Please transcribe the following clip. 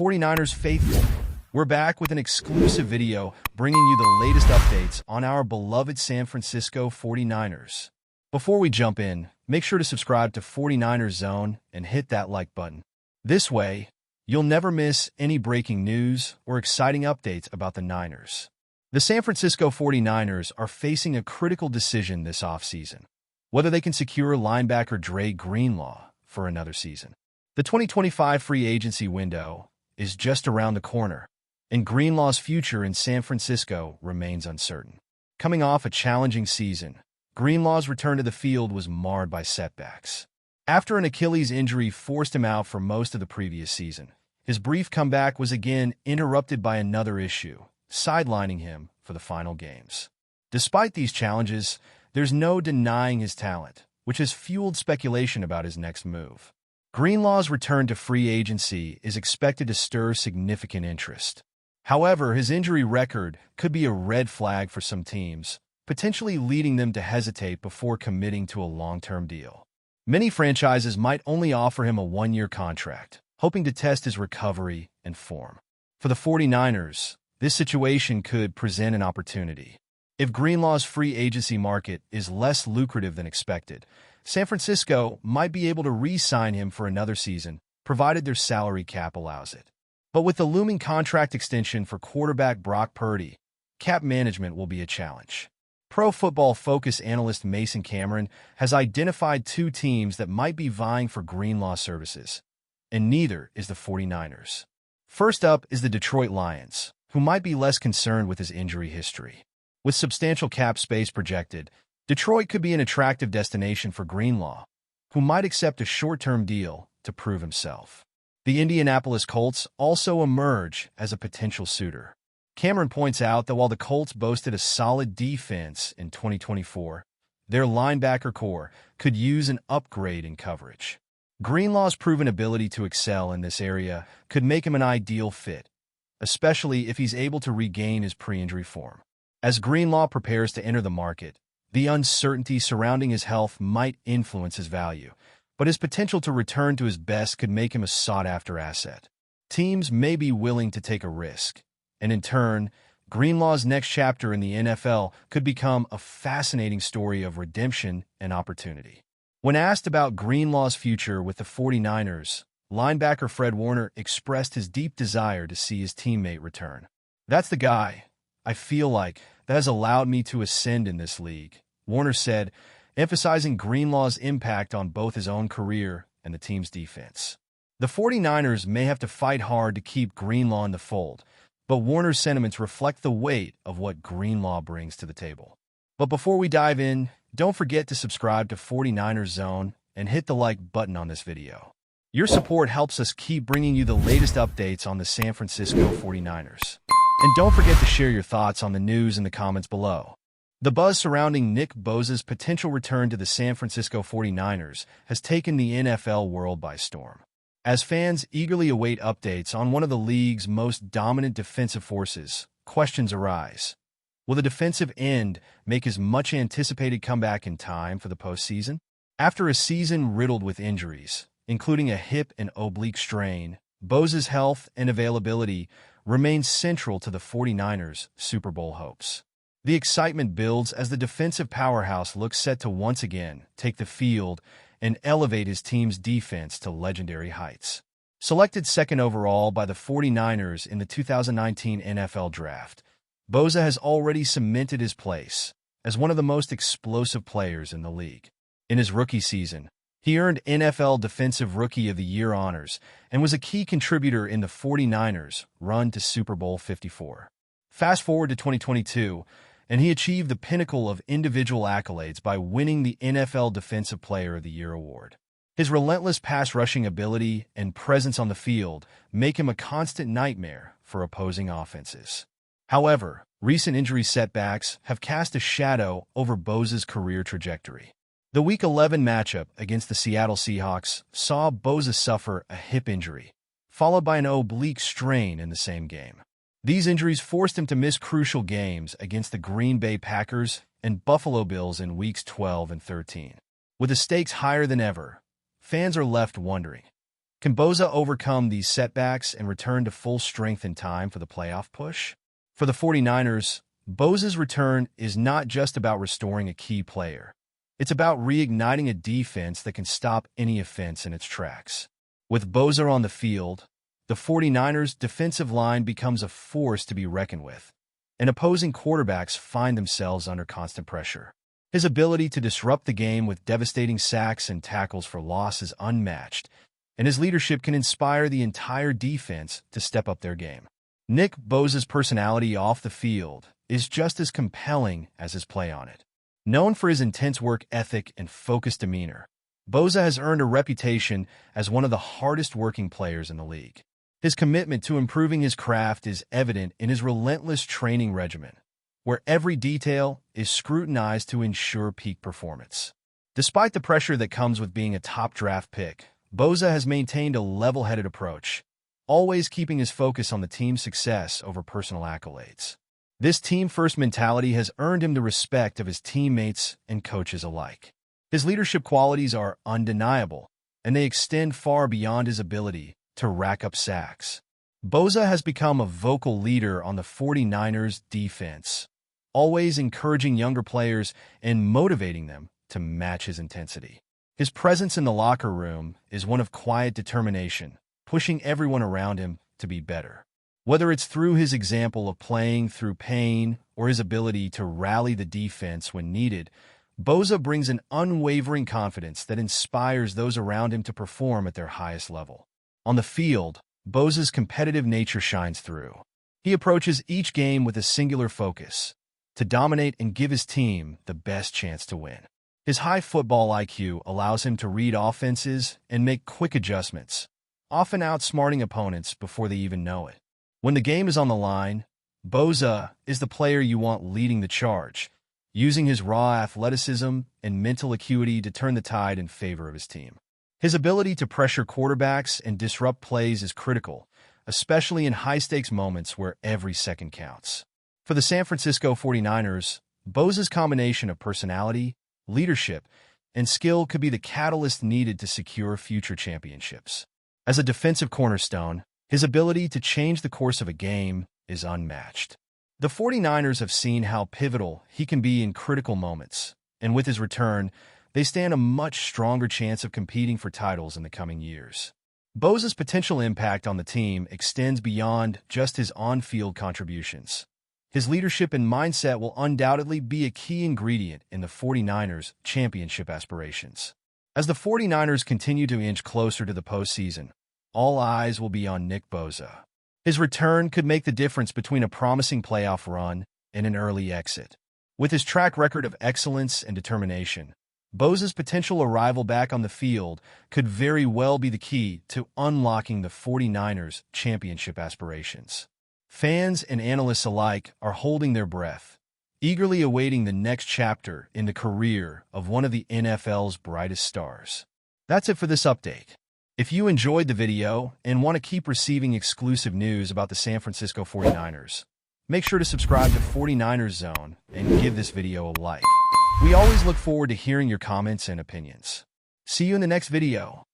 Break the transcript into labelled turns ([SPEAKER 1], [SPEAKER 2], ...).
[SPEAKER 1] 49ers faithful, we're back with an exclusive video bringing you the latest updates on our beloved San Francisco 49ers. Before we jump in, make sure to subscribe to 49ers Zone and hit that like button. This way, you'll never miss any breaking news or exciting updates about the Niners. The San Francisco 49ers are facing a critical decision this offseason, whether they can secure linebacker Dre Greenlaw for another season. The 2025 free agency window is just around the corner, and Greenlaw's future in San Francisco remains uncertain. Coming off a challenging season, Greenlaw's return to the field was marred by setbacks. After an Achilles injury forced him out for most of the previous season, his brief comeback was again interrupted by another issue, sidelining him for the final games. Despite these challenges, there's no denying his talent, which has fueled speculation about his next move. Greenlaw's return to free agency is expected to stir significant interest. However, his injury record could be a red flag for some teams, potentially leading them to hesitate before committing to a long-term deal. Many franchises might only offer him a one-year contract, hoping to test his recovery and form. For the 49ers, this situation could present an opportunity. If Greenlaw's free agency market is less lucrative than expected, San Francisco might be able to re-sign him for another season, provided their salary cap allows it. But with the looming contract extension for quarterback Brock Purdy, cap management will be a challenge. Pro Football Focus analyst Mason Cameron has identified two teams that might be vying for Greenlaw services, and neither is the 49ers. First up is the Detroit Lions, who might be less concerned with his injury history. With substantial cap space projected, Detroit could be an attractive destination for Greenlaw, who might accept a short-term deal to prove himself. The Indianapolis Colts also emerge as a potential suitor. Cameron points out that while the Colts boasted a solid defense in 2024, their linebacker core could use an upgrade in coverage. Greenlaw's proven ability to excel in this area could make him an ideal fit, especially if he's able to regain his pre-injury form. As Greenlaw prepares to enter the market, the uncertainty surrounding his health might influence his value, but his potential to return to his best could make him a sought-after asset. Teams may be willing to take a risk, and in turn, Greenlaw's next chapter in the NFL could become a fascinating story of redemption and opportunity. When asked about Greenlaw's future with the 49ers, linebacker Fred Warner expressed his deep desire to see his teammate return. "That's the guy, I feel like, that has allowed me to ascend in this league," Warner said, emphasizing Greenlaw's impact on both his own career and the team's defense. The 49ers may have to fight hard to keep Greenlaw in the fold, but Warner's sentiments reflect the weight of what Greenlaw brings to the table. But before we dive in, don't forget to subscribe to 49ers Zone and hit the like button on this video. Your support helps us keep bringing you the latest updates on the San Francisco 49ers. And don't forget to share your thoughts on the news in the comments below. The buzz surrounding Nick Bosa's potential return to the San Francisco 49ers has taken the NFL world by storm. As fans eagerly await updates on one of the league's most dominant defensive forces, questions arise. Will the defensive end make his much-anticipated comeback in time for the postseason? After a season riddled with injuries, including a hip and oblique strain, Bosa's health and availability remains central to the 49ers' Super Bowl hopes. The excitement builds as the defensive powerhouse looks set to once again take the field and elevate his team's defense to legendary heights. Selected second overall by the 49ers in the 2019 NFL Draft, Bosa has already cemented his place as one of the most explosive players in the league. In his rookie season, he earned NFL Defensive Rookie of the Year honors and was a key contributor in the 49ers' run to Super Bowl 54. Fast forward to 2022, and he achieved the pinnacle of individual accolades by winning the NFL Defensive Player of the Year award. His relentless pass-rushing ability and presence on the field make him a constant nightmare for opposing offenses. However, recent injury setbacks have cast a shadow over Bosa's career trajectory. The Week 11 matchup against the Seattle Seahawks saw Bosa suffer a hip injury, followed by an oblique strain in the same game. These injuries forced him to miss crucial games against the Green Bay Packers and Buffalo Bills in Weeks 12 and 13. With the stakes higher than ever, fans are left wondering, Can Bosa overcome these setbacks and return to full strength in time for the playoff push? For the 49ers, Bosa's return is not just about restoring a key player. It's about reigniting a defense that can stop any offense in its tracks. With Bosa on the field, the 49ers' defensive line becomes a force to be reckoned with, and opposing quarterbacks find themselves under constant pressure. His ability to disrupt the game with devastating sacks and tackles for loss is unmatched, and his leadership can inspire the entire defense to step up their game. Nick Bosa's personality off the field is just as compelling as his play on it. Known for his intense work ethic and focused demeanor, Bosa has earned a reputation as one of the hardest-working players in the league. His commitment to improving his craft is evident in his relentless training regimen, where every detail is scrutinized to ensure peak performance. Despite the pressure that comes with being a top draft pick, Bosa has maintained a level-headed approach, always keeping his focus on the team's success over personal accolades. This team-first mentality has earned him the respect of his teammates and coaches alike. His leadership qualities are undeniable, and they extend far beyond his ability to rack up sacks. Bosa has become a vocal leader on the 49ers defense, always encouraging younger players and motivating them to match his intensity. His presence in the locker room is one of quiet determination, pushing everyone around him to be better. Whether it's through his example of playing through pain or his ability to rally the defense when needed, Bosa brings an unwavering confidence that inspires those around him to perform at their highest level. On the field, Bosa's competitive nature shines through. He approaches each game with a singular focus, to dominate and give his team the best chance to win. His high football IQ allows him to read offenses and make quick adjustments, often outsmarting opponents before they even know it. When the game is on the line, Bosa is the player you want leading the charge, using his raw athleticism and mental acuity to turn the tide in favor of his team. His ability to pressure quarterbacks and disrupt plays is critical, especially in high-stakes moments where every second counts. For the San Francisco 49ers, Bosa's combination of personality, leadership, and skill could be the catalyst needed to secure future championships. As a defensive cornerstone, his ability to change the course of a game is unmatched. The 49ers have seen how pivotal he can be in critical moments, and with his return, they stand a much stronger chance of competing for titles in the coming years. Bosa's potential impact on the team extends beyond just his on-field contributions. His leadership and mindset will undoubtedly be a key ingredient in the 49ers' championship aspirations. As the 49ers continue to inch closer to the postseason, all eyes will be on Nick Bosa. His return could make the difference between a promising playoff run and an early exit. With his track record of excellence and determination, Bosa's potential arrival back on the field could very well be the key to unlocking the 49ers' championship aspirations. Fans and analysts alike are holding their breath, eagerly awaiting the next chapter in the career of one of the NFL's brightest stars. That's it for this update. If you enjoyed the video and want to keep receiving exclusive news about the San Francisco 49ers, make sure to subscribe to 49ers Zone and give this video a like. We always look forward to hearing your comments and opinions. See you in the next video.